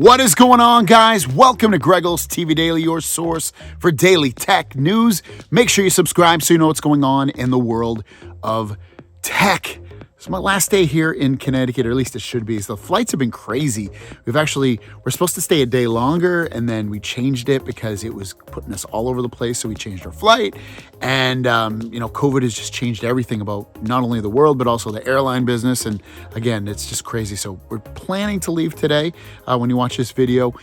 What is going on, guys? Welcome to Greggles TV Daily, your source for daily tech news. Make sure you subscribe so you know what's going on in the world of tech. It's my last day here in Connecticut, or at least it should be. So the flights have been crazy. We're supposed to stay a day longer, and then we changed it because it was putting us all over the place. So we changed our flight, and COVID has just changed everything about not only the world but also the airline business. And again, it's just crazy. So we're planning to leave today. When you watch this video,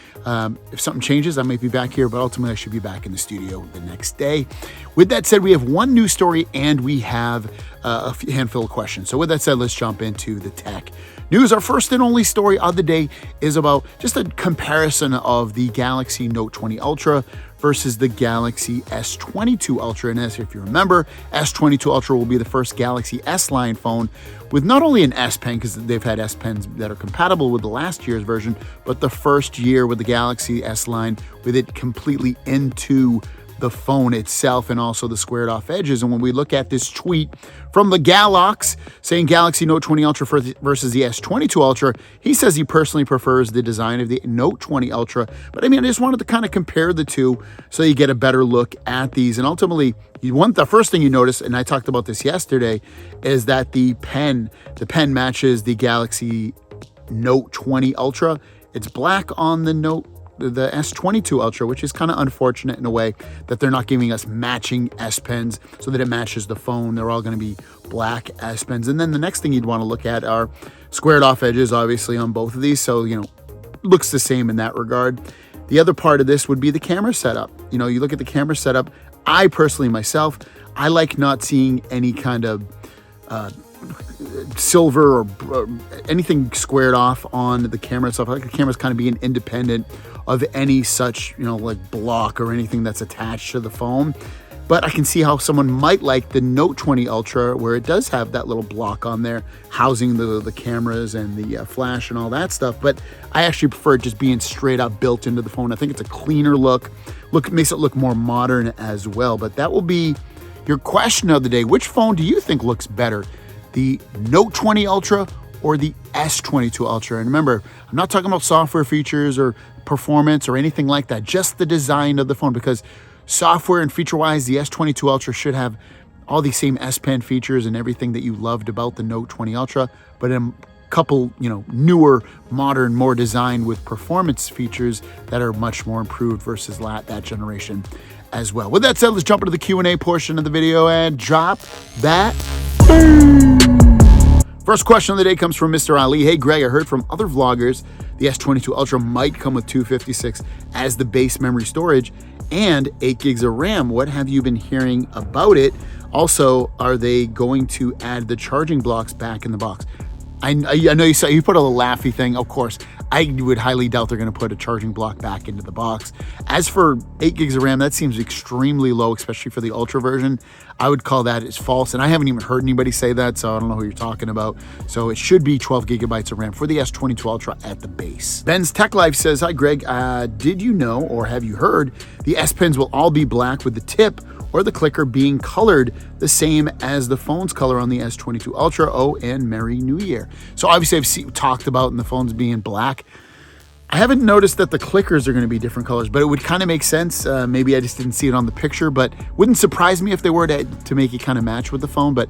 if something changes, I might be back here, but ultimately I should be back in the studio the next day. With that said, we have one news story and we have a handful of questions. So with that said, let's jump into the tech news. Our first and only story of the day is about just a comparison of the Galaxy Note 20 Ultra versus the Galaxy S22 Ultra. And as if you remember, S22 Ultra will be the first Galaxy S line phone with not only an S Pen, because they've had S Pens that are compatible with the last year's version, but the first year with the Galaxy S line with it completely into the phone itself and also the squared off edges. And when we look at this tweet from the Galax saying Galaxy Note 20 Ultra versus the S22 Ultra, he says he personally prefers the design of the Note 20 Ultra. But I just wanted to kind of compare the two so you get a better look at these. And ultimately, the first thing you notice, and I talked about this yesterday, is that the pen matches the Galaxy Note 20 Ultra. It's black on the S22 Ultra, which is kind of unfortunate in a way that they're not giving us matching S Pens so that it matches the phone. They're all going to be black S Pens. And then the next thing you'd want to look at are squared off edges, obviously, on both of these. So, looks the same in that regard. The other part of this would be the camera setup. You look at the camera setup. I personally, myself, I like not seeing any kind of silver or anything squared off on the camera itself. I like the cameras kind of being independent of any such, like block or anything that's attached to the phone. But I can see how someone might like the Note 20 Ultra, where it does have that little block on there housing the cameras and the flash and all that stuff. But I actually prefer it just being straight up built into the phone. I think it's a cleaner look. Makes it look more modern as well. But that will be your question of the day. Which phone do you think looks better? The Note 20 Ultra or the S22 Ultra? And remember, I'm not talking about software features or performance or anything like that, just the design of the phone, because software and feature-wise, the S22 Ultra should have all the same S Pen features and everything that you loved about the Note 20 Ultra, but in a couple, newer, modern, more designed with performance features that are much more improved versus that generation as well. With that said, let's jump into the Q&A portion of the video and drop that. First question of the day comes from Mr. Ali. Hey, Greg, I heard from other vloggers the S22 Ultra might come with 256 as the base memory storage and 8 gigs of RAM. What have you been hearing about it? Also, are they going to add the charging blocks back in the box? I know you put a little laughy thing. Of course, I would highly doubt they're going to put a charging block back into the box. As for 8 gigs of RAM, that seems extremely low, especially for the Ultra version. I would call that as false, and I haven't even heard anybody say that, so I don't know who you're talking about. So it should be 12 gigabytes of RAM for the S22 Ultra at the base. Ben's Tech Life says, hi, Greg. Did you know or have you heard the S Pens will all be black with the tip or the clicker being colored the same as the phone's color on the S22 Ultra? Oh, and Merry New Year. So obviously I've talked about the phones being black. I haven't noticed that the clickers are going to be different colors, but it would kind of make sense. Maybe I just didn't see it on the picture, but wouldn't surprise me if they were to make it kind of match with the phone. But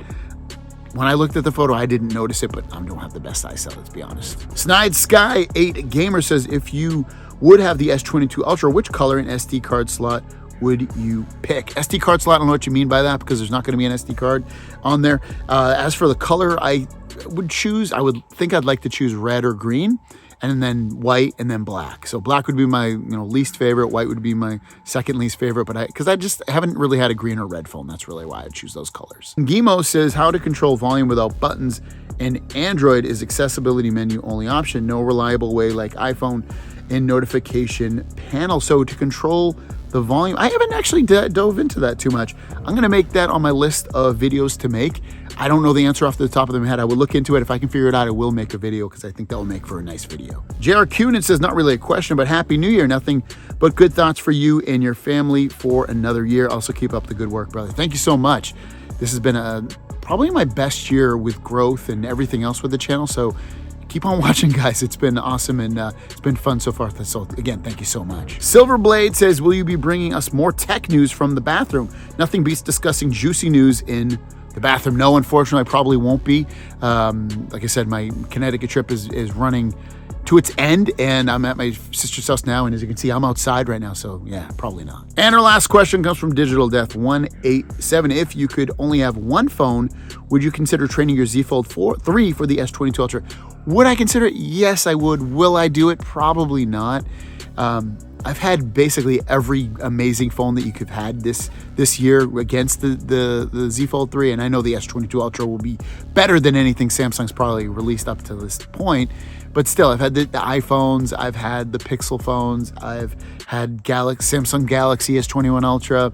when I looked at the photo, I didn't notice it, but I don't have the best eyesight, let's be honest. Snide Sky 8 Gamer says, if you would have the S22 Ultra, which color and SD card slot would you pick? SD card slot, I don't know what you mean by that, because there's not going to be an SD card on there. As for the color, I would think I'd like to choose red or green, and then white, and then black. So black would be my least favorite. White would be my second least favorite, but because I just haven't really had a green or red phone. That's really why I'd choose those colors. Gimo says, how to control volume without buttons, and Android is accessibility menu only option. No reliable way like iPhone in notification panel. So to control the volume, I haven't actually dove into that too much. I'm going to make that on my list of videos to make. I don't know the answer off the top of my head. I will look into it. If I can figure it out, I will make a video because I think that will make for a nice video. J.R. Cunin says, not really a question, but Happy New Year. Nothing but good thoughts for you and your family for another year. Also keep up the good work, brother. Thank you so much. This has been probably my best year with growth and everything else with the channel. So keep on watching, guys. It's been awesome, and it's been fun so far. So again, thank you so much. Silverblade says, will you be bringing us more tech news from the bathroom? Nothing beats discussing juicy news in the bathroom. No, unfortunately, I probably won't be. Like I said, my Connecticut trip is running to its end, and I'm at my sister's house now, and as you can see, I'm outside right now, so yeah, probably not. And our last question comes from Digital Death 187. If you could only have one phone, would you consider trading your Z Fold 3 for the S22 Ultra? Would I consider it? Yes, I would. Will I do it? Probably not. I've had basically every amazing phone that you could have had this year against the Z Fold 3, and I know the S22 Ultra will be better than anything Samsung's probably released up to this point. But still, I've had the iPhones, I've had the Pixel phones, I've had Samsung Galaxy S21 Ultra.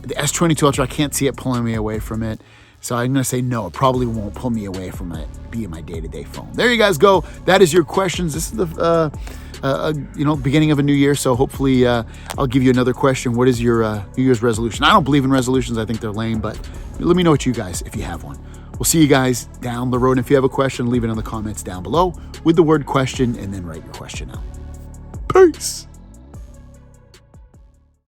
The S22 Ultra, I can't see it pulling me away from it. So I'm going to say no, it probably won't pull me away from it being my day-to-day phone. There you guys go. That is your questions. This is the beginning of a new year, so hopefully I'll give you another question. What is your New Year's resolution? I don't believe in resolutions. I think they're lame, but let me know what you guys, if you have one. We'll see you guys down the road. And if you have a question, leave it in the comments down below with the word question and then write your question out. Peace.